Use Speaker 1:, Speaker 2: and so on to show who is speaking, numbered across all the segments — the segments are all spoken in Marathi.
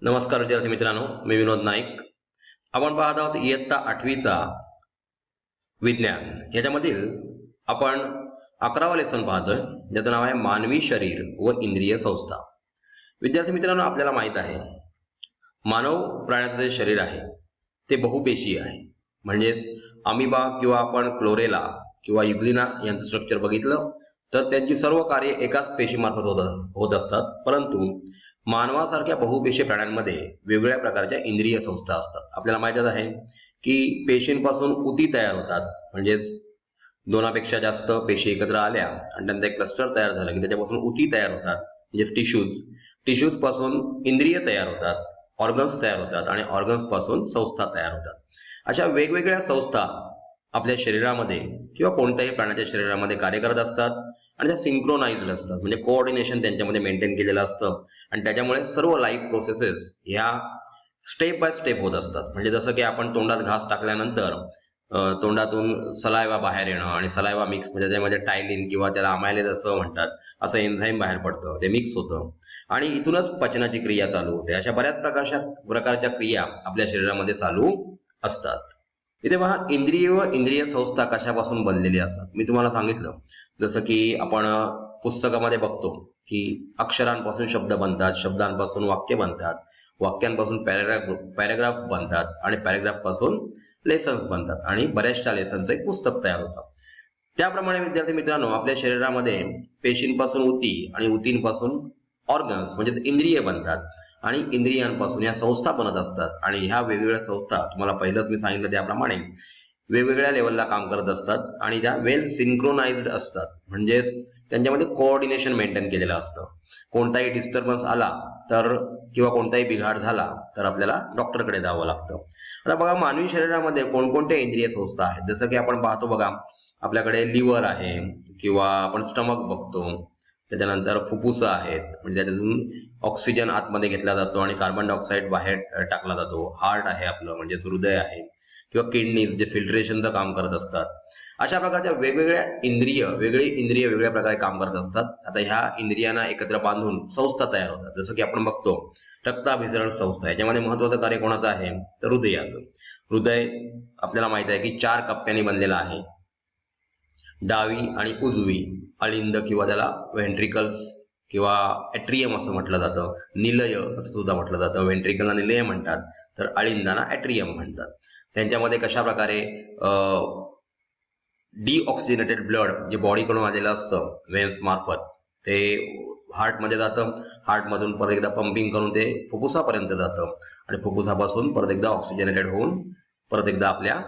Speaker 1: नमस्कार विद्यार्थी मित्रांनो, मी विनोद नाईक. आपण पाहत आहोत इयत्ता 8वीचा विज्ञान. याच्यामधील आपण 11वा लेसन पाहतोय, ज्याचं नाव आहे मानवी शरीर व इंद्रिय संस्था. विद्यार्थी मित्रांनो, आपल्याला माहित आहे मानव प्राण्याचं जे शरीर आहे ते बहुपेशीय आहे. म्हणजेच अमिबा किंवा आपण क्लोरेला किंवा युग्लिना यांचं स्ट्रक्चर बघितलं तर त्यांची सर्व कार्य एकाच पेशीमार्फत होत असतात. परंतु मानवासारख्या बहुपेशीय प्राण्यांमध्ये वेगवेगळ्या प्रकारच्या इंद्रिय संस्था असतात. आपल्याला माहितच आहे की पेशींपासून उती तयार होतात. म्हणजेच दोनापेक्षा जास्त पेशी एकत्र आल्या आणि त्यांचा एक क्लस्टर तयार झाला की त्याच्यापासून उती तयार होतात, म्हणजे टिश्यूज पासून इंद्रिय तयार होतात, ऑर्गन्स तयार होतात आणि ऑर्गन्स पासून संस्था तयार होतात. अशा वेगवेगळ्या संस्था आपल्या शरीरामध्ये किंवा कोणत्याही प्राण्याच्या शरीरामध्ये कार्य करत असतात आणि त्या सिंक्रोनाइज्ड असतात. म्हणजे कोऑर्डिनेशन त्यांच्यामध्ये मेंटेन केलेलं असतं आणि त्याच्यामुळे सर्व लाईफ प्रोसेसेस ह्या स्टेप बाय स्टेप होत असतात. म्हणजे जसं की आपण तोंडात घास टाकल्यानंतर तोंडातून सलायवा बाहेर येणं आणि सलायवा मिक्स, म्हणजे त्यामध्ये टायलिन किंवा त्याला अमायलेज असं म्हणतात, असं एन्झाईम बाहेर पडतं, ते मिक्स होतं आणि इथूनच पचनाची क्रिया चालू होते. अशा बऱ्याच प्रकारच्या क्रिया आपल्या शरीरामध्ये चालू असतात. इथे पहा, इंद्रिय व इंद्रिय संस्था कशापासून बनलेली असतात. मी तुम्हाला सांगितलं, जसं की आपण पुस्तकामध्ये बघतो की अक्षरांपासून शब्द बनतात, शब्दांपासून वाक्य बनतात, वाक्यांपासून पॅराग्राफ बनतात आणि पॅराग्राफ पासून लेसन्स बनतात आणि बऱ्याचशा लेसनचं एक पुस्तक तयार होतं. त्याप्रमाणे विद्यार्थी मित्रांनो, आपल्या शरीरामध्ये पेशींपासून उती आणि उतींपासून ऑर्गन्स म्हणजे इंद्रिय बनतात आणि इंद्रियांपासून या संस्था बनत असतात. आणि ह्या वेगवेगळ्या संस्था तुम्हाला पहिलंच मी सांगितलं त्याप्रमाणे वेगवेगळ्या लेवलला काम करत असतात आणि त्या वेल सिंक्रोनाइज्ड असतात. म्हणजेच त्यांच्यामध्ये कोऑर्डिनेशन मेंटेन केलेलं असतं. कोणताही डिस्टर्बन्स आला तर किंवा कोणताही बिघाड झाला तर आपल्याला डॉक्टरकडे जावं लागतं. आता बघा, मानवी शरीरामध्ये कोणकोणत्या इंद्रिय संस्था आहेत. जसं की आपण पाहतो बघा, आपल्याकडे लिव्हर आहे किंवा आपण स्टमक बघतो, त्याच्यानंतर फुफ्फुस आहेत, म्हणजे त्याच्यातून ऑक्सिजन आतमध्ये घेतला जातो आणि कार्बन डायऑक्साईड बाहेर टाकला जातो. हार्ट आहे आपलं, म्हणजेच हृदय आहे, किंवा किडनीज जे फिल्ट्रेशनचं काम करत असतात. अशा प्रकारच्या वेगवेगळ्या इंद्रिय वेगळ्या प्रकारे काम करत असतात. आता ह्या इंद्रियांना एकत्र बांधून संस्था तयार होतात. जसं की आपण बघतो रक्ताभिसरण संस्था, याच्यामध्ये महत्वाचं कार्य कोणाचं आहे तर हृदयाचं. हृदय आपल्याला माहित आहे की 4 कप्प्यांनी बनलेलं आहे. डावी आणि उजवी अलिंद किंवा त्याला व्हेंट्रिकल्स किंवा एट्रियम असं म्हटलं जातं. निलय असं सुद्धा म्हटलं जातं. व्हेंट्रिकलला निलय म्हणतात तर अलिंदाना एट्रियम म्हणतात. त्यांच्यामध्ये कशा प्रकारे डिऑक्सिजनेटेड ब्लड जे बॉडीकडून आलेलं असतं व्हेन्स मार्फत ते हार्टमध्ये जातं. हार्टमधून परत एकदा पंपिंग करून ते फुफ्फुसापर्यंत जातं आणि फुफ्फुसापासून परत एकदा ऑक्सिजनेटेड होऊन परत एकदा आपल्या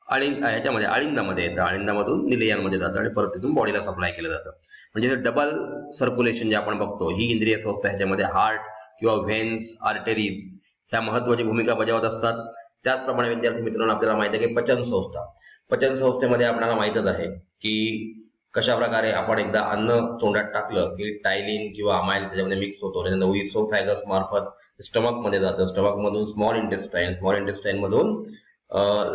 Speaker 1: ह्याच्यामध्ये अलिंदामध्ये येतं. अलिंदामधून निलयांमध्ये जातं आणि परत तिथून बॉडीला सप्लाय केलं जातं. म्हणजे डबल सर्क्युलेशन जे आपण बघतो, ही इंद्रिय संस्था ह्याच्यामध्ये हार्ट किंवा व्हेन्स, आर्टरीज ह्या महत्वाची भूमिका बजावत असतात. त्याचप्रमाणे विद्यार्थी मित्रांनो, आपल्याला माहिती आहे की पचन संस्थेमध्ये आपल्याला माहितच आहे की कशा प्रकारे आपण एकदा अन्न तोंडात टाकलं की टायलिन किंवा अमायलिन त्याच्यामध्ये मिक्स होतो. त्यानंतर इसोफॅगस मार्फत स्टमक मध्ये जातं. स्टमक मधून स्मॉल इंटेस्टाईन मधून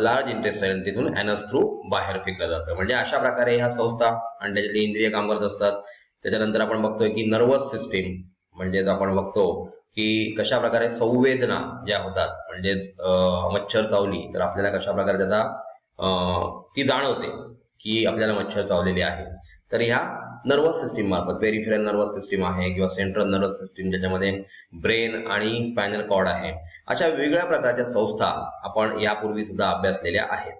Speaker 1: लार्ज इंटेस्टाईन, तिथून ॲनस थ्रू बाहेर फेकलं जातं. म्हणजे अशा प्रकारे ह्या संस्था आणि त्याच्यातली इंद्रिय काम करत असतात. त्याच्यानंतर आपण बघतोय की नर्वस सिस्टीम, म्हणजे आपण बघतो की कशा प्रकारे संवेदना ज्या होतात, म्हणजेच मच्छर चावली तर आपल्याला कशा प्रकारे त्याचा ती जाणवते की आपल्याला मच्छर चावलेली आहे. तर ह्या नर्वस सिस्टीम मार्फत, पेरिफेरल नर्वस सिस्टीम आहे किंवा सेंट्रल नर्वस सिस्टीम ज्याच्यामध्ये ब्रेन आणि स्पायनल कॉर्ड आहे, अशा वेगवेगळ्या प्रकारच्या संस्था आपण यापूर्वी सुद्धा अभ्यासलेल्या आहेत.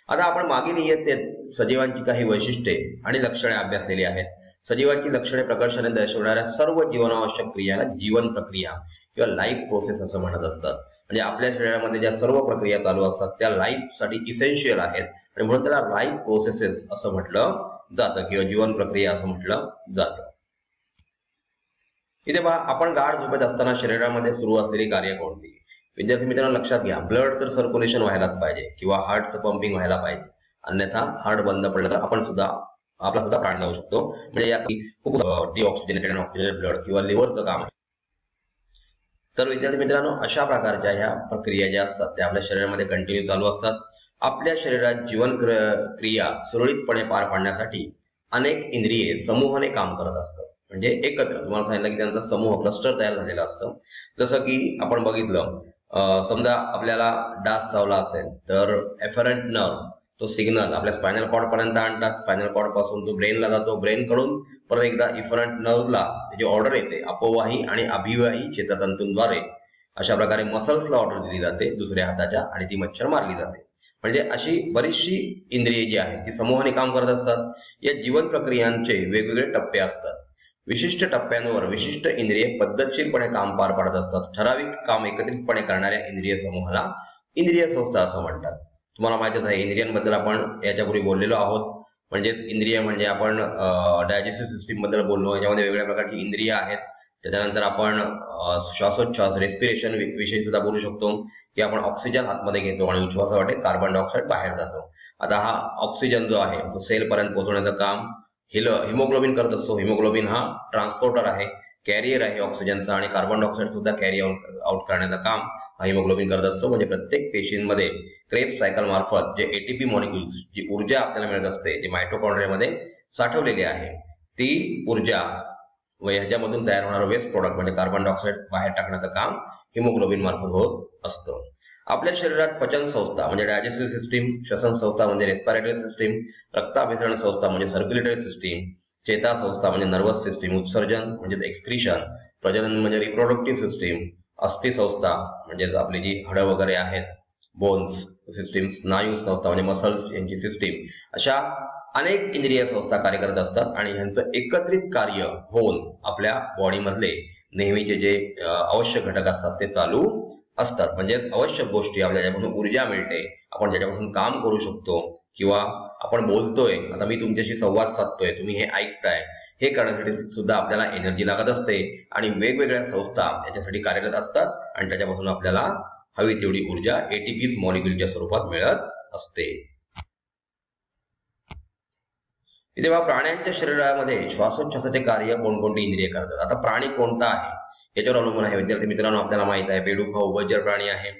Speaker 1: आता आपण मागील इयत्तेत सजीवांची काही वैशिष्ट्ये आणि लक्षणे अभ्यासलेली आहेत. सजीवांची लक्षणे प्रकर्षाने दर्शवणाऱ्या सर्व जीवनावश्यक क्रियाला जीवन प्रक्रिया किंवा लाईफ प्रोसेस असं म्हणत असतात. म्हणजे आपल्या शरीरामध्ये ज्या सर्व प्रक्रिया चालू असतात त्या लाईफ साठी इसेन्शियल आहेत आणि म्हणून त्याला लाईफ प्रोसेसेस असं म्हटलं जातं किंवा जीवन प्रक्रिया असं म्हटलं जातं. इथे पहा, आपण गाढ झोपेत असताना शरीरामध्ये सुरू असलेली कार्य कोणती. विद्यार्थी मित्रांनो, लक्षात घ्या, ब्लड तर सर्क्युलेशन व्हायलाच पाहिजे किंवा हार्टचं पंपिंग व्हायला पाहिजे. अन्यथा हार्ट बंद पडलं तर आपला सुद्धा प्राण जाऊ शकतो. म्हणजे यासाठी डिऑक्सिजनेटेड आणि ऑक्सिजनेटेड ब्लड किंवा लिव्हरचं काम आहे. तर विद्यार्थी मित्रांनो, अशा प्रकारच्या ह्या प्रक्रिया ज्या असतात त्या आपल्या शरीरामध्ये कंटिन्यू चालू असतात. आपल्या शरीरात जीवन क्रिया सुरळीतपणे पार पाडण्यासाठी अनेक इंद्रिये समूहाने काम करत असतात. म्हणजे एकत्र. तुम्हाला सांगितलं की त्यांचा समूह क्लस्टर तयार झालेला असतं. जसं की आपण बघितलं, समजा आपल्याला डास चावला असेल तर एफरंट नर्व तो सिग्नल आपल्या स्पायनल कॉर्ड पर्यंत आणतात. स्पायनल कॉर्ड पासून तो ब्रेनला जातो. ब्रेन कडून परत एकदा इफरंट नर्वला त्याची ऑर्डर येते अपवाही आणि अभिवाही चेतातंतूंद्वारे. अशा प्रकारे मसल्सला ऑर्डर दिली जाते दुसऱ्या हाताच्या आणि ती मच्छर मारली जाते. म्हणजे अशी बरीचशी इंद्रिये जी आहेत ती समूहाने काम करत असतात. या जीवन प्रक्रियांचे वेगवेगळे टप्पे असतात. विशिष्ट टप्प्यांवर विशिष्ट इंद्रिये पद्धतशीरपणे काम पार पाडत असतात. ठराविक काम एकत्रितपणे करणाऱ्या इंद्रिय समूहाला इंद्रिय संस्था असं म्हणतात. तुम्हाला माहितीच आहे इंद्रियांबद्दल आपण याच्यापूर्वी बोललेलो आहोत. म्हणजेच इंद्रिय म्हणजे आपण डायजेस्टिव्ह सिस्टीम बद्दल बोललो. याच्यामध्ये वेगवेगळ्या प्रकारची इंद्रिय आहेत. त्याच्यानंतर आपण श्वासोच्छ्वास रेस्पिरेशन विषयी सुद्धा बोलू शकतो की आपण ऑक्सिजन आतमध्ये घेतो आणि उच्छ्वासावाटे कार्बन डायऑक्साईड बाहेर जातो. आता हा ऑक्सिजन जो आहे तो सेल पर्यंत पोहोचवण्याचं काम हिमोग्लोबिन करत असतो. हिमोग्लोबिन हा ट्रान्सपोर्टर आहे, कॅरियर आहे ऑक्सिजनचा, आणि कार्बन डायऑक्साईड सुद्धा कॅरी आउट करण्याचं काम हा हिमोग्लोबिन करत असतो. म्हणजे प्रत्येक पेशींमध्ये क्रेब्स सायकल मार्फत जे एटीपी मॉलिक्युल्स, जी ऊर्जा आपल्याला मिळत असते, जी मायटोकॉन्ड्रियामध्ये साठवलेली आहे, ती ऊर्जा व ह्याच्यामधून तयार होणारं वेस्ट प्रोडक्ट म्हणजे कार्बन डायऑक्साईड बाहेर टाकण्याचं काम हिमोग्लोबिन मार्फत होत असतं. आपल्या शरीरात पचन संस्था म्हणजे डायजेस्टिव्ह सिस्टीम, श्वसन संस्था म्हणजे रेस्पिरेटरी सिस्टीम, रक्ताभिसरण संस्था म्हणजे सर्क्युलेटरी सिस्टीम, चेता संस्था म्हणजे नर्वस सिस्टीम, उत्सर्जन म्हणजे एक्सक्रीशन, प्रजनन म्हणजे रिप्रोडक्टिव्ह सिस्टीम, अस्थि संस्था म्हणजे आपली जी हाडं वगैरे आहेत, बोन्स सिस्टीम, स्नायू संस्था म्हणजे मसल्स यांची सिस्टीम, अशा अनेक इंद्रिय संस्था कार्य करत असतात. आणि ह्यांचं एकत्रित कार्य होऊन आपल्या बॉडीमधले नेहमीचे जे आवश्यक घटक असतात ते चालू असतात. म्हणजे आवश्यक गोष्टी आपल्याला ज्यापासून ऊर्जा मिळते, आपण ज्याच्यापासून काम करू शकतो, किंवा आपण बोलतोय, आता मी तुमच्याशी संवाद साधतोय, तुम्ही हे ऐकताय, हे करण्यासाठी सुद्धा आपल्याला एनर्जी लागत असते. आणि वेगवेगळ्या संस्था याच्यासाठी कार्यरत असतात आणि त्याच्यापासून आपल्याला हवी तेवढी ऊर्जा एटीपीज मॉलिक्युलच्या स्वरूपात मिळत असते. तेव्हा प्राण्यांच्या शरीरामध्ये श्वासोच्छ्वासाचे कार्य कोणकोणती इंद्रिय करतात. आता प्राणी कोणता आहे याच्यावर अवलंबून आहे. विद्यार्थी मित्रांनो, आपल्याला माहित आहे बेडूक हा उभयचर प्राणी आहे.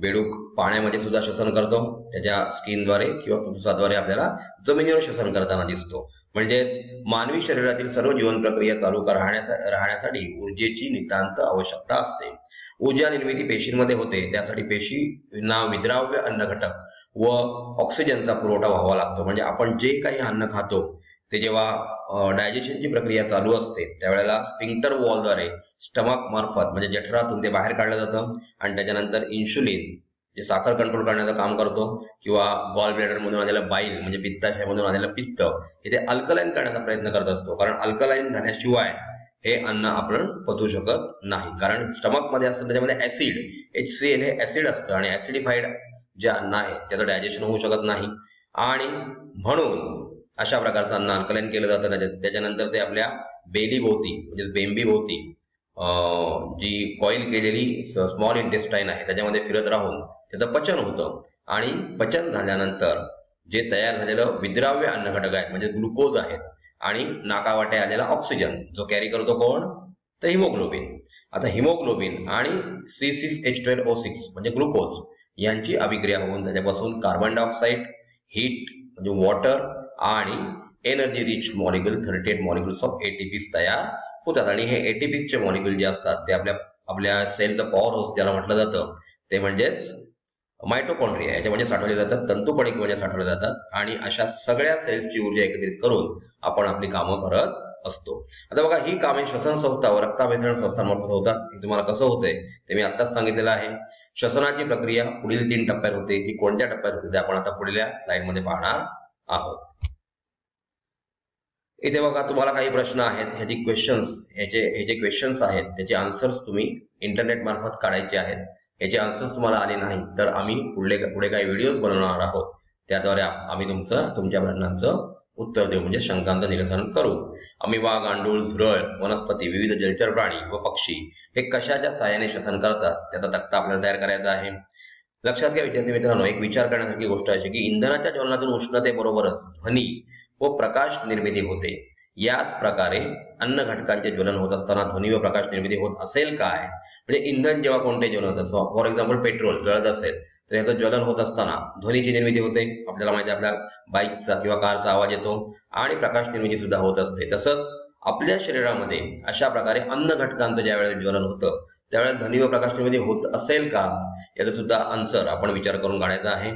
Speaker 1: बेडूक पाण्यामध्ये सुद्धा श्वसन करतो. त्याच्या स्किनद्वारे किंवा फुफ्फुसाद्वारे आपल्याला जमिनीवर श्वसन करताना दिसतो. म्हणजेच मानवी शरीरातील सर्व जीवन प्रक्रिया चालू राहण्यासाठी ऊर्जेची नितांत आवश्यकता असते. ऊर्जा निर्मिती पेशींमध्ये होते. त्यासाठी पेशींना विद्राव्य अन्न घटक व ऑक्सिजनचा पुरवठा व्हावा लागतो. म्हणजे आपण जे काही अन्न खातो ते जेव्हा डायजेशनची प्रक्रिया चालू असते त्यावेळेला स्फिंक्टर वॉलद्वारे स्टमक मार्फत म्हणजे जठरातून ते बाहेर काढलं जातं. आणि त्याच्यानंतर इन्शुलिन जे साखर कंट्रोल करण्याचं काम करतो, किंवा गॉल ब्लॅडर मधून आलेलं बाईल म्हणजे पित्ताशयामधून आलेलं पित्त हे ते अल्कलाईन करण्याचा प्रयत्न करत असतो. कारण अल्कलाईन झाल्याशिवाय हे अन्न आपण पचवू शकत नाही. कारण स्टमक मध्ये असतं त्याच्यामध्ये ऍसिड, HCl हे ऍसिड असतं आणि ऍसिडिफाईड जे अन्न आहे त्याचं डायजेशन होऊ शकत नाही. आणि म्हणून अशा प्रकारचं अन्न अल्कलाईन केलं जातं. त्याच्यानंतर ते आपल्या बेली भोवती म्हणजे बेंबी भोवती जी कॉईल केलेली स्मॉल इंटेस्टाईन आहे त्याच्यामध्ये फिरत राहून त्याचं पचन होतं. आणि पचन झाल्यानंतर जे तयार झालेलं विद्राव्य अन्न घटक आहेत म्हणजे ग्लुकोज आहेत आणि नाकावाटे आलेला ऑक्सिजन जो कॅरी करतो कोण, तर हिमोग्लोबिन. आता हिमोग्लोबिन आणि C6H12O6 म्हणजे ग्लुकोज यांची अभिक्रिया होऊन त्याच्यापासून कार्बन डायऑक्साईड, हीट म्हणजे वॉटर आणि energy rich molecule 38 molecules of ATPs तयार होतात. आणि हे एटीपीजचे मॉलिक्युल जे असतात ते आपल्या सेलचं पॉवर हाऊस ज्याला म्हटलं जातं ते म्हणजेच मायटोकॉन्ड्रिया याच्यामध्ये साठवले जातात, तंतुकणिकेमध्ये साठवले जातात. आणि अशा सगळ्या सेल्सची ऊर्जा एकत्रित करून आपण आपली कामं करत असतो. आता बघा, ही कामे श्वसन संस्था व रक्ताभिसरण संस्थांमार्फत होतात. तुम्हाला कसं होतंय ते मी आत्ताच सांगितलेलं आहे. श्वसनाची प्रक्रिया पुढील 3 टप्प्यात होते. ती कोणत्या टप्प्यात होते ते आपण आता पुढल्या स्लाइडमध्ये पाहणार आहोत. इथे बघा, तुम्हाला काही प्रश्न आहेत, हे जे क्वेश्चन्स आहेत त्याचे आन्सर्स तुम्ही इंटरनेट मार्फत काढायचे आहेत. याचे आन्सर्स तुम्हाला आले नाही तर आम्ही पुढे काही व्हिडिओज बनवणार आहोत. त्याद्वारे आम्ही तुमच्या प्रश्नांचं उत्तर देऊ म्हणजे शंकांचं निरसन करू. अमिबा, गांडूळ, झुरळ, वनस्पती, विविध जलचर प्राणी व पक्षी हे कशाच्या साहाय्याने श्वसन करतात त्याचा तक्ता आपल्याला तयार करायचा आहे. लक्षात घ्या विद्यार्थी मित्रांनो, एक विचार करण्यासारखी गोष्ट अशी की इंधनाच्या ज्वलनातून उष्णतेबरोबरच ध्वनी व प्रकाश निर्मिती होते. याच प्रकारे अन्न घटकांचे ज्वलन होत असताना ध्वनी व प्रकाश निर्मिती होत असेल काय? म्हणजे इंधन जेव्हा कोणते ज्वलन होत असतं, फॉर एक्झाम्पल पेट्रोल जळत असेल तर याचं ज्वलन होत असताना ध्वनीची निर्मिती होते. आपल्याला माहिती आहे आपल्या बाईकचा किंवा कारचा आवाज येतो आणि प्रकाश निर्मिती सुद्धा होत असते. तसंच आपल्या शरीरामध्ये अशा प्रकारे अन्न घटकांचं ज्यावेळेला ज्वलन होतं त्यावेळेला ध्वनी व प्रकाशमध्ये होत असेल का, याचा सुद्धा आन्सर आपण विचार करून काढायचा आहे.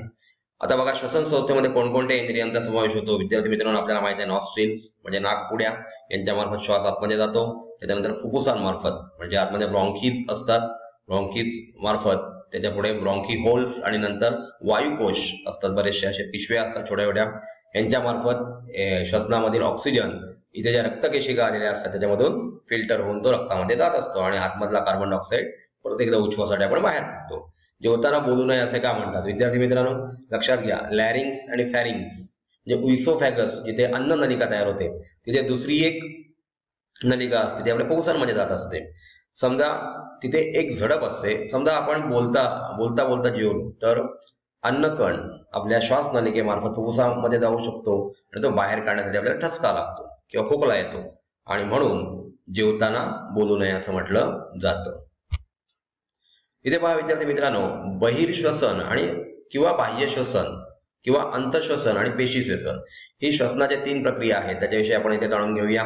Speaker 1: आता बघा, श्वसन संस्थेमध्ये कोणकोणत्या इंद्रियांचा समावेश होतो. विद्यार्थी मित्रांनो, आपल्याला माहिती आहे नॉस्ट्रिल्स म्हणजे नाकपुड्या, यांच्यामार्फत श्वास आतमध्ये जातो. त्याच्यानंतर फुफ्फुसांमार्फत म्हणजे आतमध्ये ब्रॉन्कीज असतात, ब्रॉन्कीज मार्फत त्याच्या पुढे ब्रॉन्की होल्स आणि नंतर वायुकोश असतात, बरेचसे असे पिशव्या असतात छोट्या छोट्या, यांच्या मार्फत श्वसनामधील ऑक्सिजन इथे ज्या रक्तकेशिका आलेल्या असतात त्याच्यामधून फिल्टर होऊन तो रक्तामध्ये जात असतो आणि आतमधला कार्बन डायऑक्साईड परत एकदा उच्छवासाठी आपण बाहेर टाकतो. जेवताना बोलू नये असे का म्हणतात. विद्यार्थी मित्रांनो लक्षात घ्या, लॅरिंग्स आणि फॅरिंग्स म्हणजे उइसोफॅगस जिथे अन्न नलिका तयार होते तिथे दुसरी एक नलिका असते ती आपल्या फुफ्फुसांमध्ये जात असते. समजा तिथे एक झडप असते, समजा आपण बोलता जेवलो तर अन्नकण आपल्या श्वास नलिकेमार्फत फुफ्फुसामध्ये जाऊ शकतो आणि तो बाहेर काढण्यासाठी आपल्याला ठसका लागतो किंवा खोकला येतो आणि म्हणून जेवताना बोलू नये असं म्हटलं जातं. इथे पहा विद्यार्थी मित्रांनो, बहिर्श्वसन आणि किंवा बाह्य श्वसन किंवा अंतश्वसन आणि पेशी श्वसन ही श्वसनाच्या 3 प्रक्रिया आहेत, त्याच्याविषयी आपण इथे जाणून घेऊया.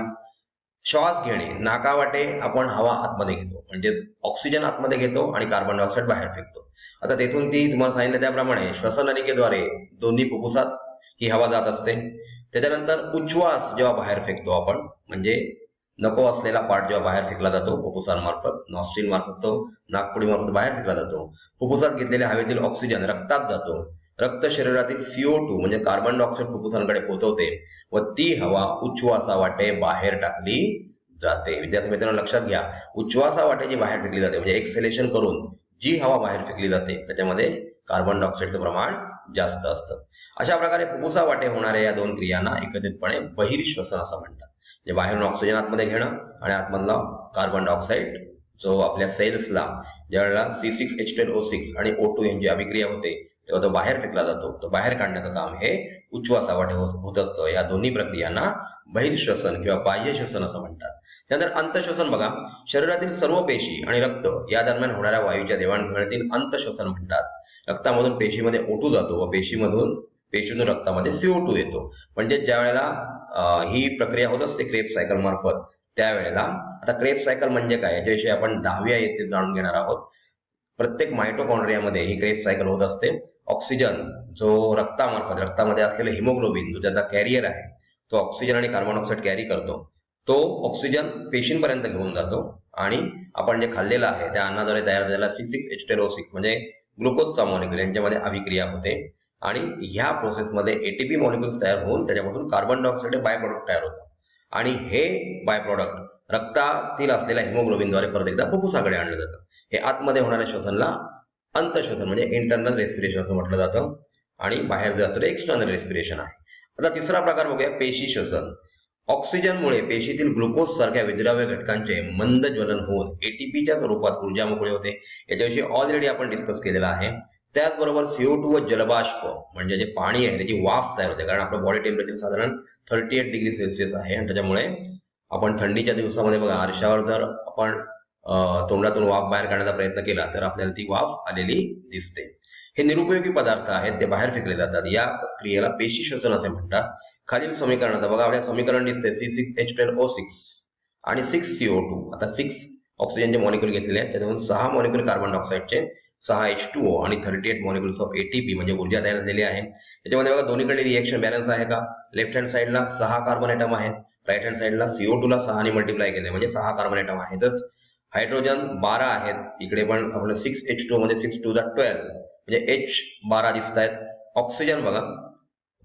Speaker 1: श्वास घेणे, नाकावाटे आपण हवा आतमध्ये घेतो म्हणजेच ऑक्सिजन आतमध्ये घेतो आणि कार्बन डायऑक्साईड बाहेर फेकतो. आता तेथून ती तुम्हाला सांगितलं त्याप्रमाणे श्वसन नलिकेद्वारे दोन्ही फुफ्फुसात ही हवा जात असते. त्याच्यानंतर उच्छ्वास जेव्हा बाहेर फेकतो आपण म्हणजे नको असलेला पार्ट जेव्हा बाहेर फेकला जातो फुफ्फुसांमार्फत, नॉस्ट्रिल मार्फत तो नाकपुडीमार्फत बाहेर फेकला जातो. फुफ्फुसात घेतलेल्या हवेतील ऑक्सिजन रक्तात जातो. रक्त शरीरातील CO2 म्हणजे कार्बन डायऑक्साईड फुफ्फुसांकडे पोहोचवते व ती हवा उच्छ्वासावाटे बाहेर टाकली जाते. विद्यार्थी मित्रांनो लक्षात घ्या, उच्छ्वासावाटे जी बाहेर फेकली जाते म्हणजे एक्सेलेशन करून जी हवा बाहेर फेकली जाते त्याच्यामध्ये कार्बन डायऑक्साईडचं प्रमाण जास्त असतं. अशा प्रकारे फुफ्फुसावाटे होणाऱ्या या 2 क्रियांना एकत्रितपणे बहिर्श्वसन असं म्हणतात. म्हणजे बाहेरून ऑक्सिजन आतमध्ये घेणं आणि आतमधला कार्बन डायऑक्साईड जो आपल्या सेल्सला ज्यावेळेला C6H12O6 आणि O2 यांची अभिक्रिया होते तेव्हा तो बाहेर फेकला जातो, तो बाहेर काढण्याचं काम हे उच्छ्वासावाटे होत असतं. या दोन्ही प्रक्रियांना बहिर्श्वसन किंवा बाह्य श्वसन असं म्हणतात. त्यानंतर अंतश्वसन बघा, शरीरातील सर्व पेशी आणि रक्त या दरम्यान होणाऱ्या वायूच्या देवाणघेवाणीतील अंतश्वसन म्हणतात. रक्तामधून पेशीमध्ये O2 जातो व पेशीतून रक्तामध्ये CO2 येतो. म्हणजे ज्या वेळेला ही प्रक्रिया होत असते क्रेब्स सायकल मार्फत त्यावेळेला, आता क्रेब्स सायकल म्हणजे काय याच्याविषयी आपण 10व्या इयत्तेत जाणून घेणार आहोत. प्रत्येक मायटोकॉन्ड्रियामध्ये ही क्रेब्स सायकल होत असते. ऑक्सिजन जो रक्तामध्ये असलेलं हिमोग्लोबिन जो त्याचा कॅरियर आहे तो ऑक्सिजन आणि कार्बन डायऑक्साईड कॅरी करतो. तो ऑक्सिजन पेशींपर्यंत घेऊन जातो आणि आपण जे खाल्लेलं आहे त्या अन्नाद्वारे तयार झालेला C6H12O6 म्हणजे ग्लुकोजचा मॉलिक्यूल यांच्यामध्ये अभिक्रिया होते आणि ह्या प्रोसेसमध्ये ATP मॉलिक्युल्स तयार होऊन त्याच्यापासून कार्बन डायऑक्साईड बाय प्रोडक्ट तयार होतं आणि हे बाय प्रोडक्ट रक्तातील असलेल्या हिमोग्लोबिनद्वारे परत एकदा फुफ्फुसाकडे आणलं जातं. हे आतमध्ये होणाऱ्या श्वसनाला अंतश्वसन म्हणजे इंटरनल रेस्पिरेशन असं म्हटलं जातं आणि बाहेर जे असतं ते एक्सटर्नल रेस्पिरेशन आहे. आता तिसरा प्रकार बघूया पेशी श्वसन. ऑक्सिजनमुळे पेशीतील ग्लुकोज सारख्या विद्राव्य घटकांचे मंद ज्वलन होऊन ATPच्या स्वरूपात ऊर्जा मोकळी होते. याच्याविषयी ऑलरेडी आपण डिस्कस केलेला आहे. त्याचबरोबर CO2 व जलबाष्प म्हणजे जे पाणी आहे त्याची वाफ तयार होते, कारण आपलं बॉडी टेम्परेचर साधारण 38 डिग्री सेल्सिअस आहे आणि त्याच्यामुळे आपण थंडीच्या दिवसामध्ये बघा आरशावर जर आपण तोंडातून वाफ बाहेर काढण्याचा प्रयत्न केला तर आपल्याला ती वाफ आलेली दिसते. हे निरुपयोगी पदार्थ आहेत ते बाहेर फेकले जातात. या क्रियेला पेशी श्वसन असे म्हणतात. खालील समीकरणात बघा आपल्याला समीकरण दिसते C6H12O6 आणि 6 CO2. आता 6 ऑक्सिजनचे मॉलिक्युल घेतलेले आहेत, त्याच्यातून 6 मॉलिक्युल कार्बन डायऑक्साईडचे, 6 H2O आणि 38 मॉलिक्युल्स ऑफ ATP म्हणजे ऊर्जा तयार झालेली आहे. त्याच्यामध्ये बघा दोन्हीकडे रिएक्शन बॅलन्स आहे का. लेफ्ट हँड साईडला 6 कार्बन ॲटम आहेत, राईट हँड साईडला CO2 ला 6 ने मल्टिप्लाय केले म्हणजे 6 कार्बन ॲटम आहेतच. हायड्रोजन 12 आहेत, इकडे पण आपण 6H2 म्हणजे 6 to the 12 म्हणजे H12 दिसत आहेत. ऑक्सिजन बघा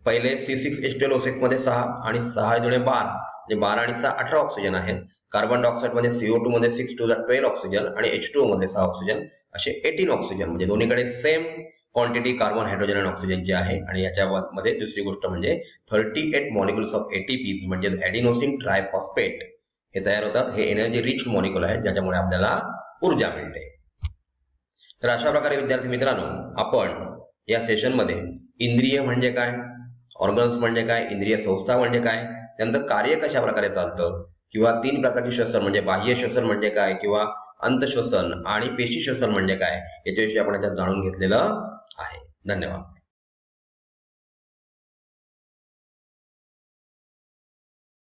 Speaker 1: पहिले C6H12O6 मध्ये 6 आणि 6 जोडे 12 म्हणजे 12 आणि 6 18 ऑक्सिजन आहेत. कार्बन डायऑक्साईड मध्ये CO2 मध्ये 6 to the 12 ऑक्सिजन आणि H2O मध्ये 6 ऑक्सिजन असे 18 ऑक्सिजन म्हणजे दोन्हीकडे सेम क्वांटिटी कार्बन हायड्रोजन आणि ऑक्सिजनची आहे. आणि याच्यामध्ये दुसरी गोष्ट म्हणजे 38 मॉलिक्युल्स ऑफ ATPs म्हणजे ॲडिनोसिन ट्रायफॉस्फेट हे तयार होतात. हे एनर्जी रिच मॉलिक्युल आहेत ज्याच्यामुळे आपल्याला ऊर्जा मिळते. तर अशा प्रकारे विद्यार्थी मित्रांनो आपण या सेशनमध्ये इंद्रिय म्हणजे काय, ऑर्गन्स म्हणजे काय, इंद्रिय संस्था म्हणजे काय, त्यांचं कार्य कशा प्रकारे चालतं किंवा 3 प्रकारचे श्वसन म्हणजे बाह्य श्वसन म्हणजे काय किंवा अंतश्वसन आणि पेशी श्वसन म्हणजे काय याच्याविषयी आपण याच्यात जाणून घेतलेलं आहे. धन्यवाद.